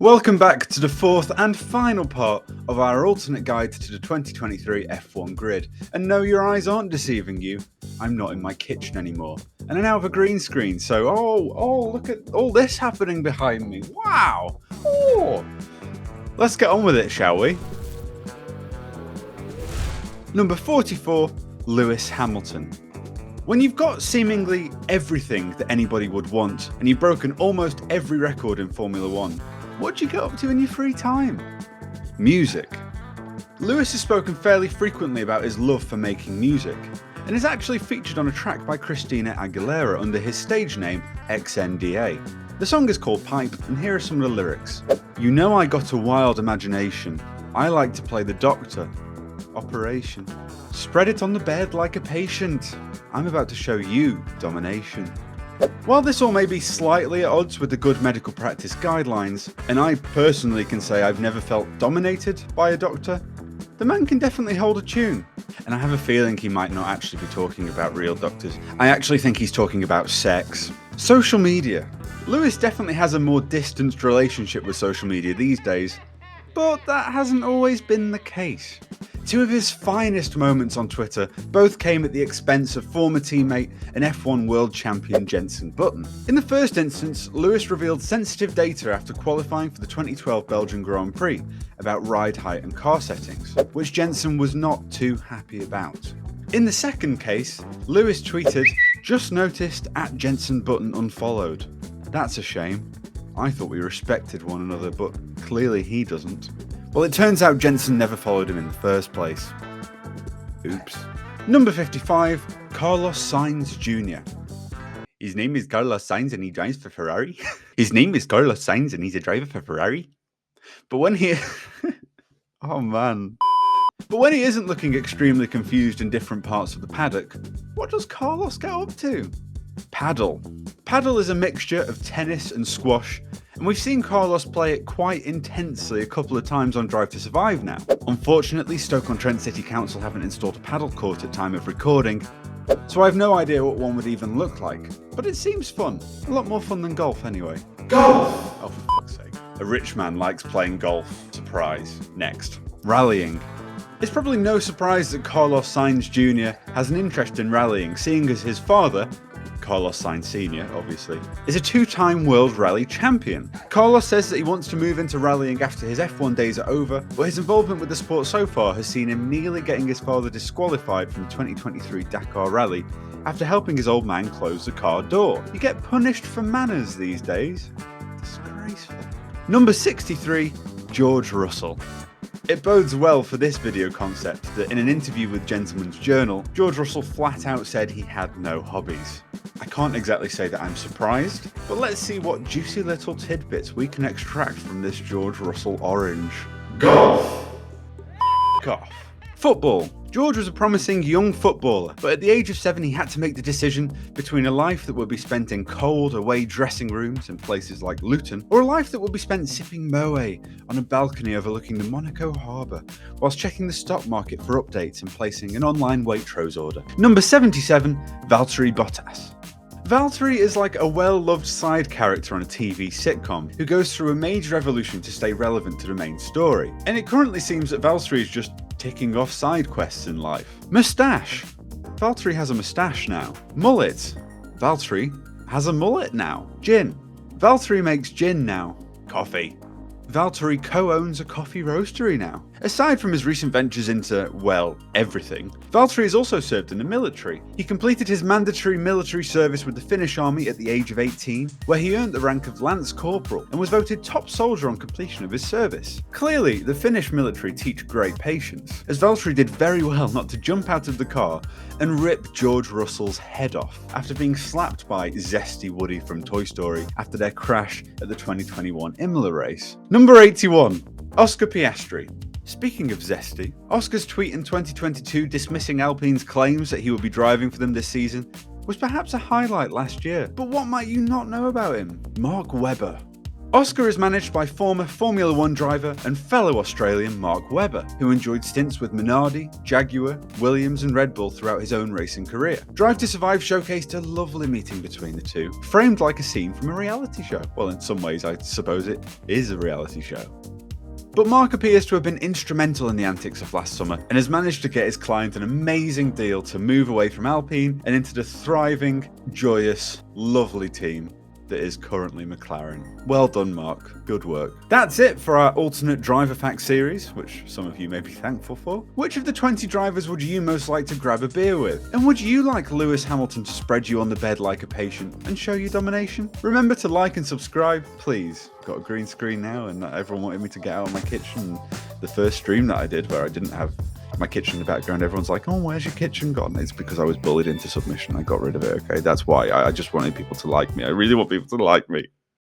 Welcome back to the fourth and final part of our alternate guide to the 2023 F1 grid. And no, your eyes aren't deceiving you. I'm not in my kitchen anymore. And I now have a green screen, so look at all this happening behind me. Wow! Oh. Let's get on with it, shall we? Number 44, Lewis Hamilton. When you've got seemingly everything that anybody would want, and you've broken almost every record in Formula One, what do you get up to in your free time? Music. Lewis has spoken fairly frequently about his love for making music, and is actually featured on a track by Christina Aguilera under his stage name XNDA. The song is called Pipe, and here are some of the lyrics. You know I got a wild imagination. I like to play the doctor. Operation. Spread it on the bed like a patient. I'm about to show you domination. While this all may be slightly at odds with the good medical practice guidelines, and I personally can say I've never felt dominated by a doctor, the man can definitely hold a tune. And I have a feeling he might not actually be talking about real doctors. I actually think he's talking about sex. Social media. Lewis definitely has a more distanced relationship with social media these days, but that hasn't always been the case. Two of his finest moments on Twitter both came at the expense of former teammate and F1 world champion Jenson Button. In the first instance, Lewis revealed sensitive data after qualifying for the 2012 Belgian Grand Prix about ride height and car settings, which Jenson was not too happy about. In the second case, Lewis tweeted, "Just noticed at Jenson Button unfollowed. That's a shame. I thought we respected one another, but clearly he doesn't." Well, it turns out Jenson never followed him in the first place. Oops. Number 55, Carlos Sainz Jr. His name is Carlos Sainz and he drives for Ferrari. His name is Carlos Sainz and he's a driver for Ferrari. But when he... oh man. But when he isn't looking extremely confused in different parts of the paddock, what does Carlos get up to? Paddle. Paddle is a mixture of tennis and squash, and we've seen Carlos play it quite intensely a couple of times on Drive to Survive now. Unfortunately, Stoke-on-Trent City Council haven't installed a paddle court at time of recording, so I have no idea what one would even look like. But it seems fun. A lot more fun than golf anyway. Golf! Oh, for fuck's sake. A rich man likes playing golf. Surprise. Next. Rallying. It's probably no surprise that Carlos Sainz Jr. has an interest in rallying, seeing as his father, Carlos Sainz Sr., obviously, is a two-time World Rally Champion. Carlos says that he wants to move into rallying after his F1 days are over, but his involvement with the sport so far has seen him nearly getting his father disqualified from the 2023 Dakar Rally after helping his old man close the car door. You get punished for manners these days. Disgraceful. Number 63, George Russell. It bodes well for this video concept that in an interview with Gentleman's Journal, George Russell flat out said he had no hobbies. I can't exactly say that I'm surprised, but let's see what juicy little tidbits we can extract from this George Russell orange. Golf! Off. Football. George was a promising young footballer, but at the age of 7 he had to make the decision between a life that would be spent in cold away dressing rooms in places like Luton, or a life that would be spent sipping moe on a balcony overlooking the Monaco harbour, whilst checking the stock market for updates and placing an online Waitrose order. Number 77, Valtteri Bottas. Valtteri is like a well-loved side character on a TV sitcom who goes through a major evolution to stay relevant to the main story, and it currently seems that Valtteri is just ticking off side quests in life. Moustache. Valtteri has a moustache now. Mullet. Valtteri has a mullet now. Gin. Valtteri makes gin now. Coffee. Valtteri co-owns a coffee roastery now. Aside from his recent ventures into, well, everything, Valtteri has also served in the military. He completed his mandatory military service with the Finnish army at the age of 18, where he earned the rank of Lance Corporal and was voted top soldier on completion of his service. Clearly, the Finnish military teach great patience, as Valtteri did very well not to jump out of the car and rip George Russell's head off after being slapped by Zesty Woody from Toy Story after their crash at the 2021 Imola race. Number 81, Oscar Piastri. Speaking of zesty, Oscar's tweet in 2022 dismissing Alpine's claims that he would be driving for them this season was perhaps a highlight last year. But what might you not know about him? Mark Webber. Oscar is managed by former Formula One driver and fellow Australian Mark Webber, who enjoyed stints with Minardi, Jaguar, Williams and Red Bull throughout his own racing career. Drive to Survive showcased a lovely meeting between the two, framed like a scene from a reality show. Well, in some ways I suppose it is a reality show. But Mark appears to have been instrumental in the antics of last summer and has managed to get his client an amazing deal to move away from Alpine and into the thriving, joyous, lovely team that is currently McLaren. Well done, Mark. Good work. That's it for our alternate driver fact series, which some of you may be thankful for. Which of the 20 drivers would you most like to grab a beer with? And would you like Lewis Hamilton to spread you on the bed like a patient and show you domination? Remember to like and subscribe, please. Got a green screen now, and everyone wanted me to get out of my kitchen. The first stream that I did where I didn't have my kitchen in the background, everyone's like, oh, where's your kitchen gone? It's because I was bullied into submission. I got rid of it, okay? That's why. I just wanted people to like me. I really want people to like me.